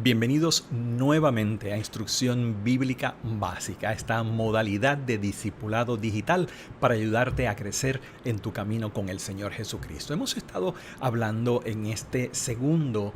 Bienvenidos nuevamente a Instrucción Bíblica Básica, esta modalidad de discipulado digital para ayudarte a crecer en tu camino con el Señor Jesucristo. Hemos estado hablando en este segundo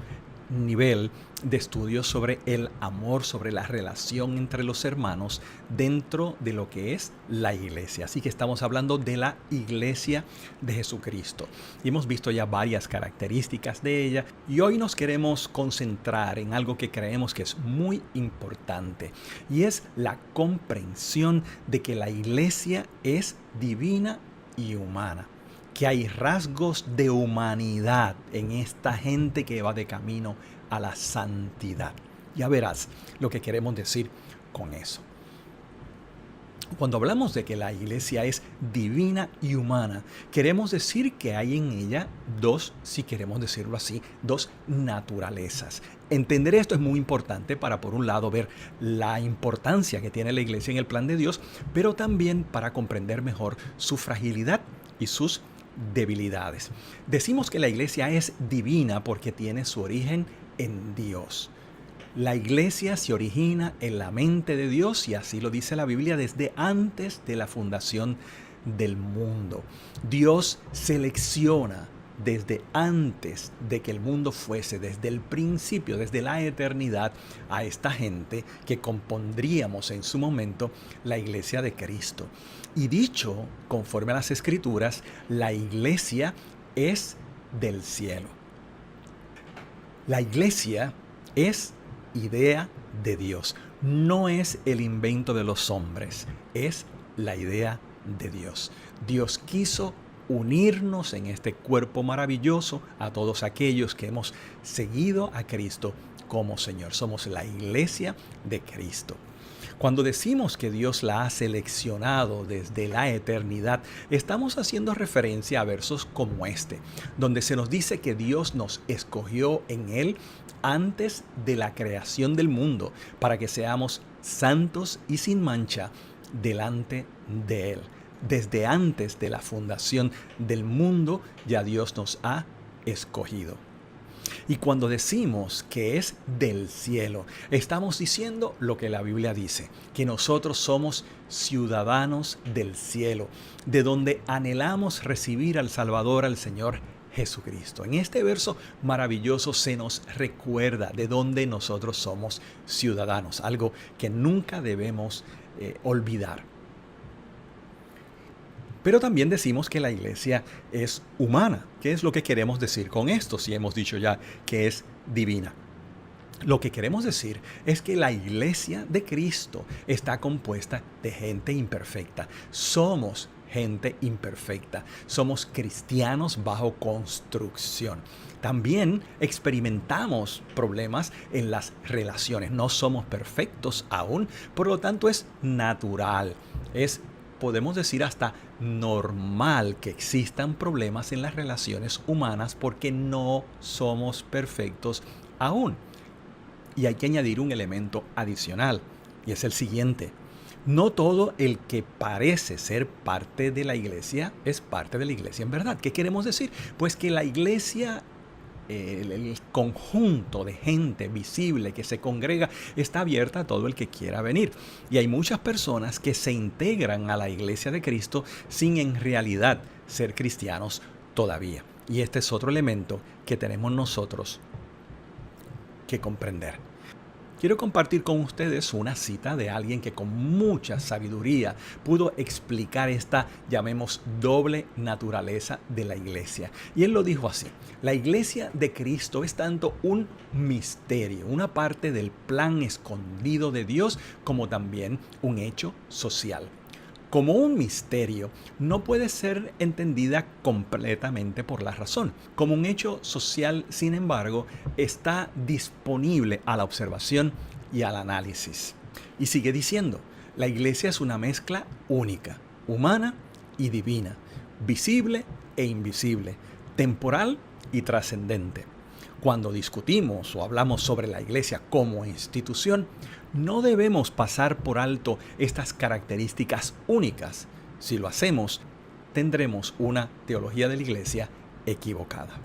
nivel de estudios sobre el amor, sobre la relación entre los hermanos dentro de lo que es la iglesia. Así que estamos hablando de la iglesia de Jesucristo. Y hemos visto ya varias características de ella y hoy nos queremos concentrar en algo que creemos que es muy importante y es la comprensión de que la iglesia es divina y humana, que hay rasgos de humanidad en esta gente que va de camino a la santidad. Ya verás lo que queremos decir con eso. Cuando hablamos de que la iglesia es divina y humana, queremos decir que hay en ella dos, si queremos decirlo así, dos naturalezas. Entender esto es muy importante para, por un lado, ver la importancia que tiene la iglesia en el plan de Dios, pero también para comprender mejor su fragilidad y sus debilidades. Decimos que la iglesia es divina porque tiene su origen en Dios. La iglesia se origina en la mente de Dios y así lo dice la Biblia desde antes de la fundación del mundo. Dios selecciona desde antes de que el mundo fuese, desde el principio, desde la eternidad, a esta gente que compondríamos en su momento la iglesia de Cristo. Y dicho conforme a las Escrituras, la iglesia es del cielo. La iglesia es idea de Dios, no es el invento de los hombres, es la idea de Dios. Dios quiso unirnos en este cuerpo maravilloso a todos aquellos que hemos seguido a Cristo como Señor. Somos la iglesia de Cristo. Cuando decimos que Dios la ha seleccionado desde la eternidad, estamos haciendo referencia a versos como este, donde se nos dice que Dios nos escogió en Él antes de la creación del mundo para que seamos santos y sin mancha delante de Él. Desde antes de la fundación del mundo ya Dios nos ha escogido. Y cuando decimos que es del cielo, estamos diciendo lo que la Biblia dice, que nosotros somos ciudadanos del cielo, de donde anhelamos recibir al Salvador, al Señor Jesucristo. En este verso maravilloso se nos recuerda de dónde nosotros somos ciudadanos, algo que nunca debemos olvidar. Pero también decimos que la iglesia es humana. ¿Qué es lo que queremos decir con esto? Si hemos dicho ya que es divina. Lo que queremos decir es que la iglesia de Cristo está compuesta de gente imperfecta. Somos gente imperfecta. Somos cristianos bajo construcción. También experimentamos problemas en las relaciones. No somos perfectos aún, por lo tanto es natural. Podemos decir hasta normal que existan problemas en las relaciones humanas porque no somos perfectos aún. Y hay que añadir un elemento adicional, y es el siguiente. No todo el que parece ser parte de la iglesia es parte de la iglesia en verdad. ¿Qué queremos decir? Pues que la iglesia, el conjunto de gente visible que se congrega, está abierta a todo el que quiera venir. Y hay muchas personas que se integran a la iglesia de Cristo sin en realidad ser cristianos todavía. Y este es otro elemento que tenemos nosotros que comprender. Quiero compartir con ustedes una cita de alguien que con mucha sabiduría pudo explicar esta, llamemos, doble naturaleza de la iglesia. Y él lo dijo así: la iglesia de Cristo es tanto un misterio, una parte del plan escondido de Dios, como también un hecho social. Como un misterio, no puede ser entendida completamente por la razón. Como un hecho social, sin embargo, está disponible a la observación y al análisis. Y sigue diciendo, la iglesia es una mezcla única, humana y divina, visible e invisible, temporal y trascendente. Cuando discutimos o hablamos sobre la iglesia como institución, no debemos pasar por alto estas características únicas. Si lo hacemos, tendremos una teología de la iglesia equivocada.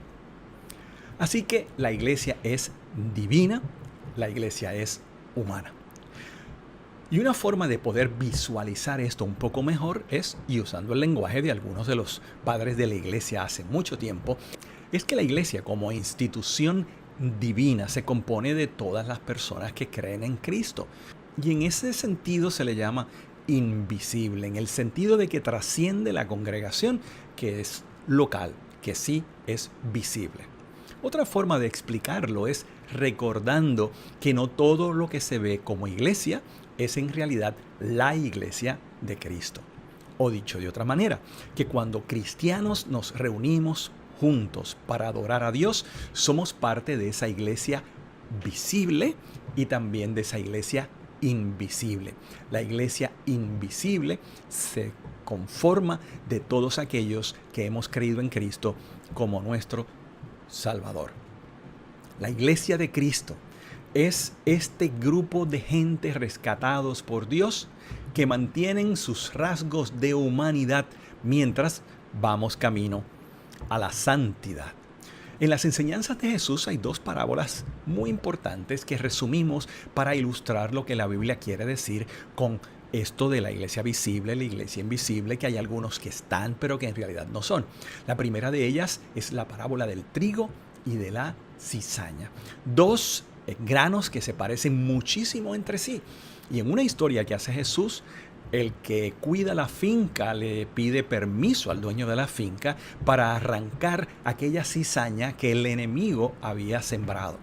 Así que la iglesia es divina la iglesia es humana. Y una forma de poder visualizar esto un poco mejor es, y usando el lenguaje de algunos de los padres de la iglesia hace mucho tiempo, es que la iglesia como institución divina se compone de todas las personas que creen en Cristo. Y en ese sentido se le llama invisible, en el sentido de que trasciende la congregación, que es local, que sí es visible. Otra forma de explicarlo es recordando que no todo lo que se ve como iglesia es en realidad la iglesia de Cristo. O dicho de otra manera, que cuando cristianos nos reunimos juntos para adorar a Dios, somos parte de esa iglesia visible y también de esa iglesia invisible. La iglesia invisible se conforma de todos aquellos que hemos creído en Cristo como nuestro Salvador. La iglesia de Cristo es este grupo de gente rescatados por Dios que mantienen sus rasgos de humanidad mientras vamos camino a la santidad. En las enseñanzas de Jesús hay dos parábolas muy importantes que resumimos para ilustrar lo que la Biblia quiere decir con esto de la iglesia visible, la iglesia invisible, que hay algunos que están pero que en realidad no son. La primera de ellas es la parábola del trigo y de la cizaña. Dos granos que se parecen muchísimo entre sí. Y en una historia que hace Jesús, el que cuida la finca le pide permiso al dueño de la finca para arrancar aquella cizaña que el enemigo había sembrado.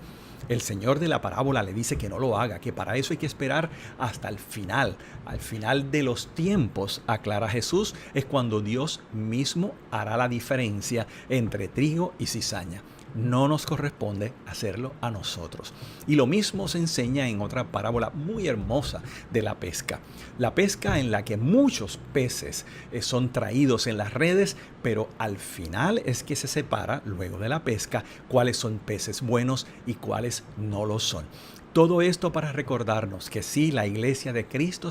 El Señor de la parábola le dice que no lo haga, que para eso hay que esperar hasta el final. Al final de los tiempos, aclara Jesús, es cuando Dios mismo hará la diferencia entre trigo y cizaña. No nos corresponde hacerlo a nosotros. Y lo mismo se enseña en otra parábola muy hermosa de la pesca. La pesca en la que muchos peces son traídos en las redes, pero al final es que se separa, luego de la pesca, cuáles son peces buenos y cuáles no lo son. Todo esto para recordarnos que sí, la iglesia de Cristo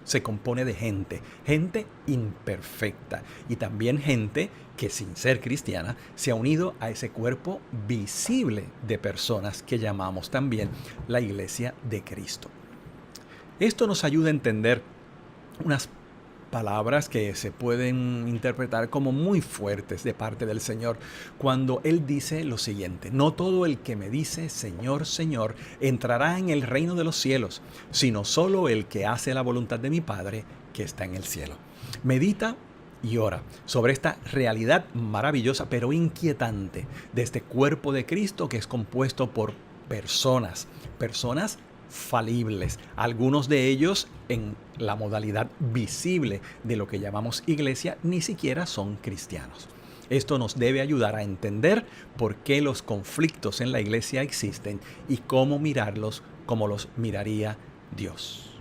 se compone de gente imperfecta y también gente que sin ser cristiana se ha unido a ese cuerpo visible de personas que llamamos también la iglesia de Cristo. Esto nos ayuda a entender unas palabras que se pueden interpretar como muy fuertes de parte del Señor cuando Él dice lo siguiente: no todo el que me dice Señor, Señor entrará en el reino de los cielos, sino solo el que hace la voluntad de mi Padre que está en el cielo. Medita y ora sobre esta realidad maravillosa pero inquietante de este cuerpo de Cristo que es compuesto por personas falibles, algunos de ellos en la modalidad visible de lo que llamamos iglesia ni siquiera son cristianos. Esto nos debe ayudar a entender por qué los conflictos en la iglesia existen y cómo mirarlos como los miraría Dios.